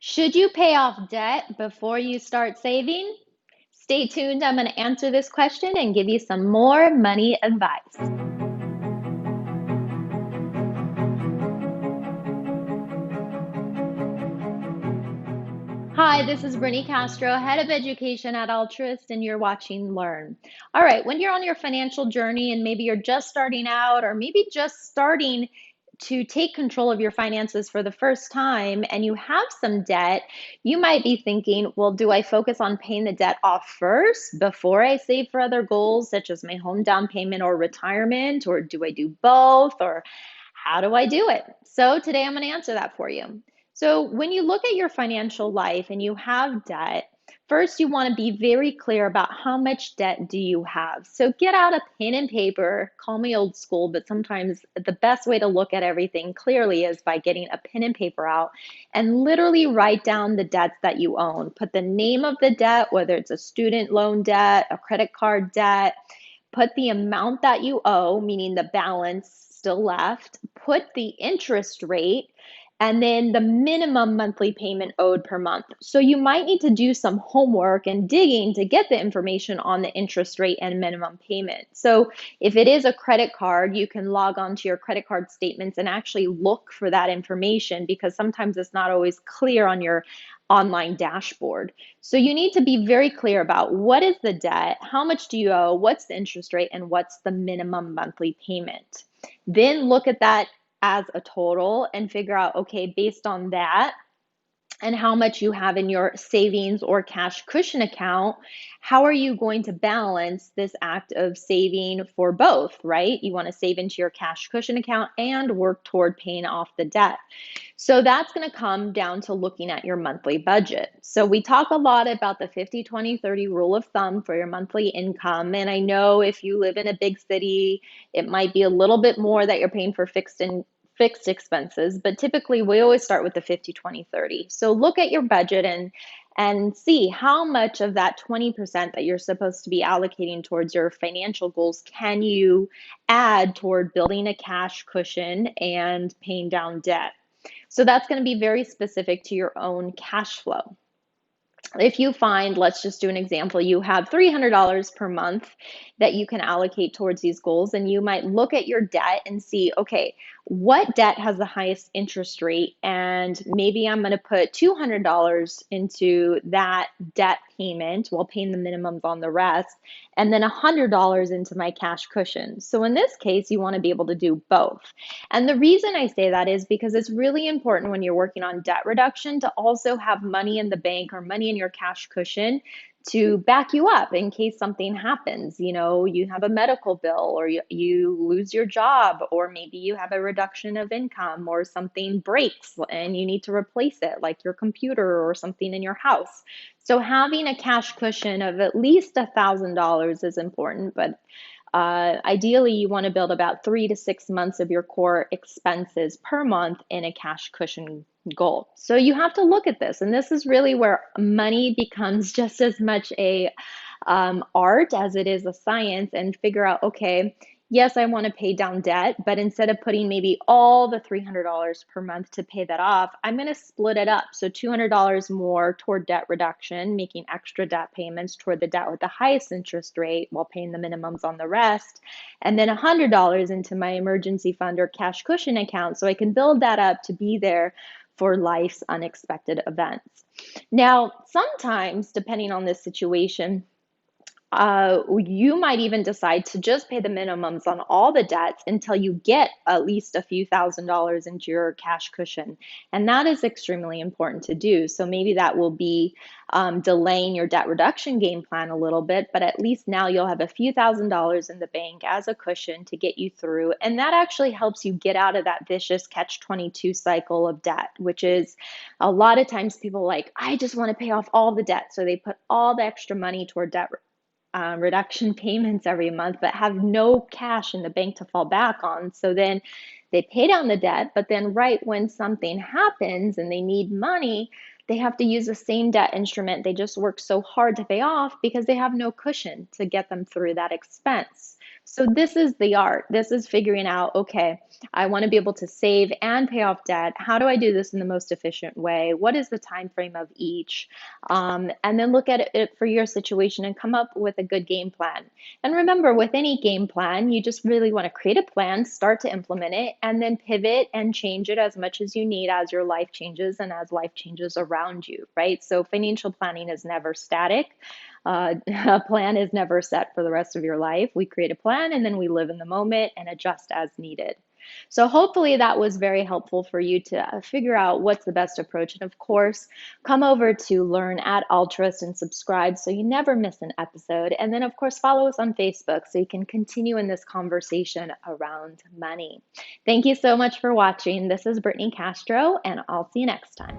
Should you pay off debt before you start saving? Stay tuned. I'm going to answer this question and give you some more money advice. Hi, this is Brittney Castro, Head of Education at Altruist, and you're watching Learn. All right, when you're on your financial journey and maybe you're just starting out or maybe just starting to take control of your finances for the first time and you have some debt, you might be thinking, well, do I focus on paying the debt off first before I save for other goals such as my home down payment or retirement? Or do I do both? Or how do I do it? So today I'm going to answer that for you. So when you look at your financial life and you have debt, first you want to be very clear about how much debt do you have. So get out a pen and paper, call me old school, but sometimes the best way to look at everything clearly is by getting a pen and paper out and literally write down the debts that you own. Put the name of the debt, whether it's a student loan debt, a credit card debt, put the amount that you owe, meaning the balance still left, put the interest rate, and then the minimum monthly payment owed per month. So you might need to do some homework and digging to get the information on the interest rate and minimum payment. So if it is a credit card, you can log on to your credit card statements and actually look for that information because sometimes it's not always clear on your online dashboard. So you need to be very clear about what is the debt, how much do you owe, what's the interest rate, and what's the minimum monthly payment. Then look at that as a total and figure out, okay, based on that, and how much you have in your savings or cash cushion account, how are you going to balance this act of saving for both, right? You want to save into your cash cushion account and work toward paying off the debt. So that's going to come down to looking at your monthly budget. So we talk a lot about the 50-20-30 rule of thumb for your monthly income. And I know if you live in a big city, it might be a little bit more that you're paying for fixed expenses, but typically we always start with the 50-20-30. So look at your budget and see how much of that 20% that you're supposed to be allocating towards your financial goals can you add toward building a cash cushion and paying down debt. So that's going to be very specific to your own cash flow. If you find, let's just do an example, you have $300 per month that you can allocate towards these goals, and you might look at your debt and see, okay, what debt has the highest interest rate? And maybe I'm going to put $200 into that debt payment while paying the minimums on the rest, and then $100 into my cash cushion. So in this case, you want to be able to do both. And the reason I say that is because it's really important when you're working on debt reduction to also have money in the bank or money in your cash cushion to back you up in case something happens. You know, you have a medical bill or you lose your job, or maybe you have a reduction of income or something breaks and you need to replace it, like your computer or something in your house. So having a cash cushion of at least $1,000 is important, but ideally, you want to build about 3 to 6 months of your core expenses per month in a cash cushion goal. So you have to look at this, and this is really where money becomes just as much a art as it is a science, and figure out, okay, yes, I want to pay down debt, but instead of putting maybe all the $300 per month to pay that off, I'm going to split it up. So $200 more toward debt reduction, making extra debt payments toward the debt with the highest interest rate while paying the minimums on the rest, and then $100 into my emergency fund or cash cushion account so I can build that up to be there for life's unexpected events. Now, sometimes, depending on this situation, you might even decide to just pay the minimums on all the debts until you get at least a few $1,000s into your cash cushion. And that is extremely important to do. So maybe that will be delaying your debt reduction game plan a little bit, but at least now you'll have a few $1,000s in the bank as a cushion to get you through. And that actually helps you get out of that vicious catch-22 cycle of debt, which is a lot of times people like, I just want to pay off all the debt. So they put all the extra money toward debt reduction payments every month, but have no cash in the bank to fall back on. So then they pay down the debt, but then right when something happens and they need money, they have to use the same debt instrument they just worked so hard to pay off because they have no cushion to get them through that expense. So this is the art. This is figuring out, okay, I want to be able to save and pay off debt. How do I do this in the most efficient way? What is the time frame of each? And then look at it for your situation and come up with a good game plan. And remember, with any game plan, you just really want to create a plan, start to implement it, and then pivot and change it as much as you need as your life changes and as life changes around you, right? So financial planning is never static. A plan is never set for the rest of your life. We create a plan and then we live in the moment and adjust as needed. So hopefully that was very helpful for you to figure out what's the best approach. And of course, come over to Learn at Altruist and subscribe so you never miss an episode. And then of course, follow us on Facebook so you can continue in this conversation around money. Thank you so much for watching. This is Brittney Castro, and I'll see you next time.